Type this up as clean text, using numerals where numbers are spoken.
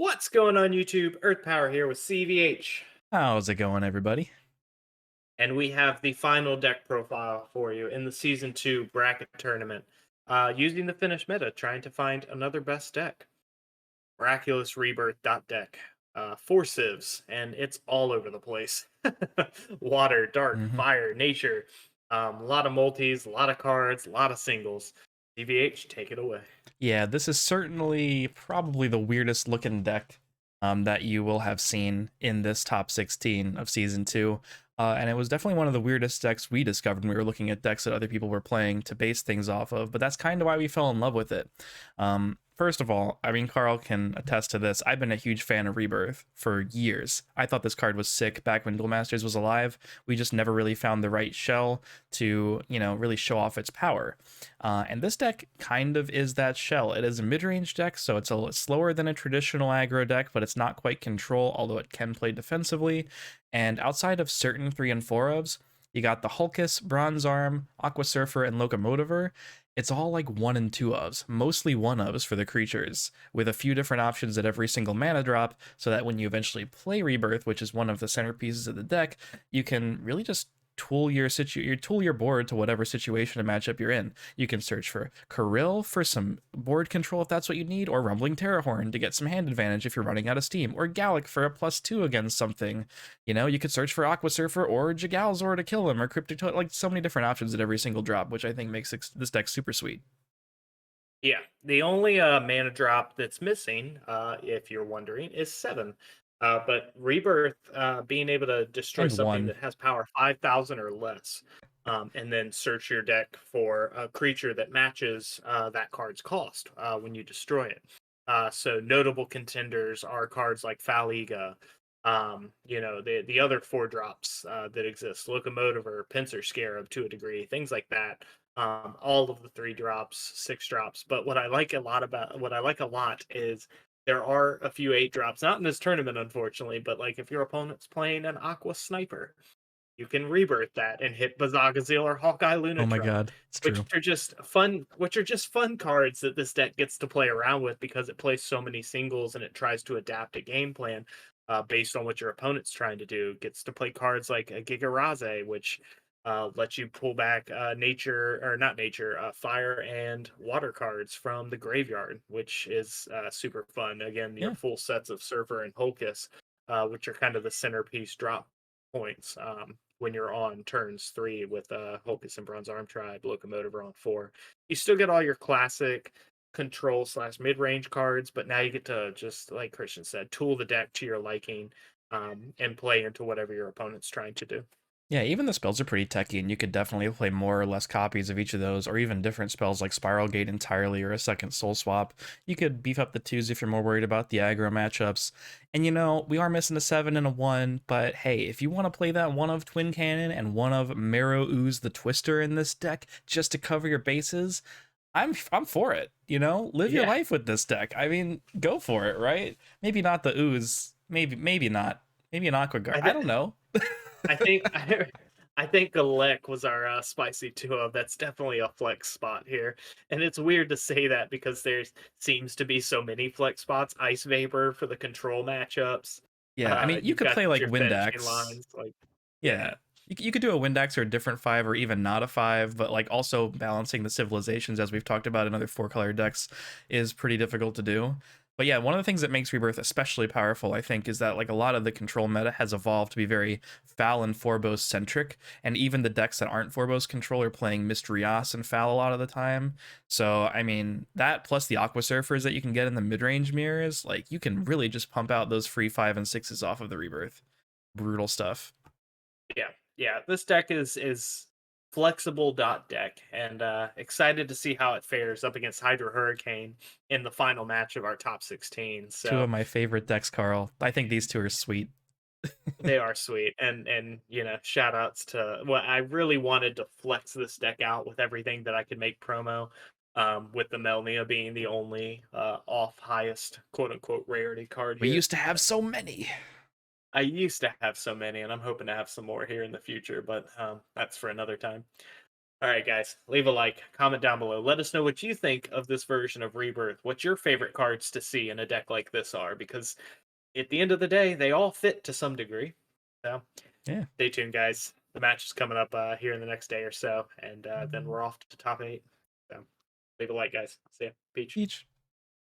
What's going on YouTube? Earth Power here with CVH. How's it going, everybody? And we have the final deck profile for you in the Season 2 bracket tournament. Using the finished meta, trying to find another best deck. Miraculous Rebirth deck. Four civs, and it's all over the place. Water, dark, hmm fire, nature. A lot of multis, a lot of cards, a lot of singles. CVH, take it away. Yeah, this is certainly probably the weirdest looking deck that you will have seen in this top 16 of Season 2. And it was definitely one of the weirdest decks we discovered when we were looking at decks that other people were playing to base things off of, but that's kind of why we fell in love with it. First of all, I mean, Carl can attest to this. I've been a huge fan of Rebirth for years. I thought this card was sick back when Duel Masters was alive. We just never really found the right shell to, really show off its power. And this deck kind of is that shell. It is a mid-range deck, so it's a little slower than a traditional aggro deck, but it's not quite control, although it can play defensively. And outside of certain 3 and 4 ofs, you got the Hulcus, Bronze Arm, Aqua Surfer, and Locomotiver. It's all like 1 and 2 ofs, mostly 1 ofs for the creatures, with a few different options at every single mana drop, so that when you eventually play Rebirth, which is one of the centerpieces of the deck, you can really just tool your board to whatever situation and matchup you're in. You can search for Corile for some board control if that's what you need, or Rumbling Terahorn to get some hand advantage if you're running out of steam, or Galek for a +2 against something. You could search for Aqua Surfer or Jagalzor to kill him, or Cryptic Totem, like so many different options at every single drop, which I think makes this deck super sweet. Yeah, the only mana drop that's missing, if you're wondering, is 7. But Rebirth, being able to destroy And something one. that has power 5,000 or less, and then search your deck for a creature that matches that card's cost when you destroy it. So notable contenders are cards like Faliga, the other 4 drops that exist, Locomotiver, Pincer Scarab to a degree, things like that. All of the 3 drops, 6 drops. But what I like a lot is there are a few 8 drops, not in this tournament, unfortunately, but like if your opponent's playing an Aqua Sniper, you can rebirth that and hit Bazagazeal or Hawkeye Oh my Lunatron, god, it's true. which are just fun cards that this deck gets to play around with because it plays so many singles and it tries to adapt a game plan based on what your opponent's trying to do. Gets to play cards like a Gigaryze, which lets you pull back fire and water cards from the graveyard, which is super fun. Again, your Yeah. full sets of Surfer and Hulkus, which are kind of the centerpiece drop points when you're on turns 3 with Hulkus and Bronze Arm Tribe, Locomotive on 4. You still get all your classic control slash mid range cards, but now you get to, just like Christian said, tool the deck to your liking and play into whatever your opponent's trying to do. Yeah, even the spells are pretty techy, and you could definitely play more or less copies of each of those, or even different spells like Spiral Gate entirely or a second Soulswap. You could beef up the 2s if you're more worried about the aggro matchups. And we are missing a 7 and a 1, but hey, if you want to play that one of Twin Cannon and one of Marrow Ooze the Twister in this deck just to cover your bases, I'm for it. Live your Yeah, life with this deck. I mean, go for it, right? Maybe not the Ooze, maybe not. Maybe an Aqua Guard. I, I th- don't know. I think I think Galek was our spicy duo. That's definitely a flex spot here, and it's weird to say that because there seems to be so many flex spots. Ice Vapor for the control matchups. Yeah, I mean, you You've could got play like your finishing Windax. lines, like Yeah. yeah, You could do a Windax or a different 5 or even not a 5, but like also balancing the civilizations, as we've talked about in other 4-color decks, is pretty difficult to do. But yeah, one of the things that makes Rebirth especially powerful, I think, is that like a lot of the control meta has evolved to be very Foul and Forbos centric, and even the decks that aren't Forbos control are playing Mysterios and Foul a lot of the time. So I mean, that plus the Aqua Surfers that you can get in the mid-range mirrors, like you can really just pump out those free 5 and 6s off of the Rebirth. Brutal stuff. yeah. This deck is flexible deck, and excited to see how it fares up against Hydra Hurricane in the final match of our top 16. Two So of my favorite decks, Carl. I think these two are sweet. they are sweet, and shout outs to, well, I really wanted to flex this deck out with everything that I could make promo. With the Melnia being the only off highest quote unquote rarity card We here. used to have so many. I used to have so many, and I'm hoping to have some more here in the future, but that's for another time. All right, guys, leave a like, comment down below. Let us know what you think of this version of Rebirth. What your favorite cards to see in a deck like this are, because at the end of the day, they all fit to some degree. So, Yeah. stay tuned, guys. The match is coming up here in the next day or so, and then we're off to top 8. So, leave a like, guys. See ya. Peach. Peach.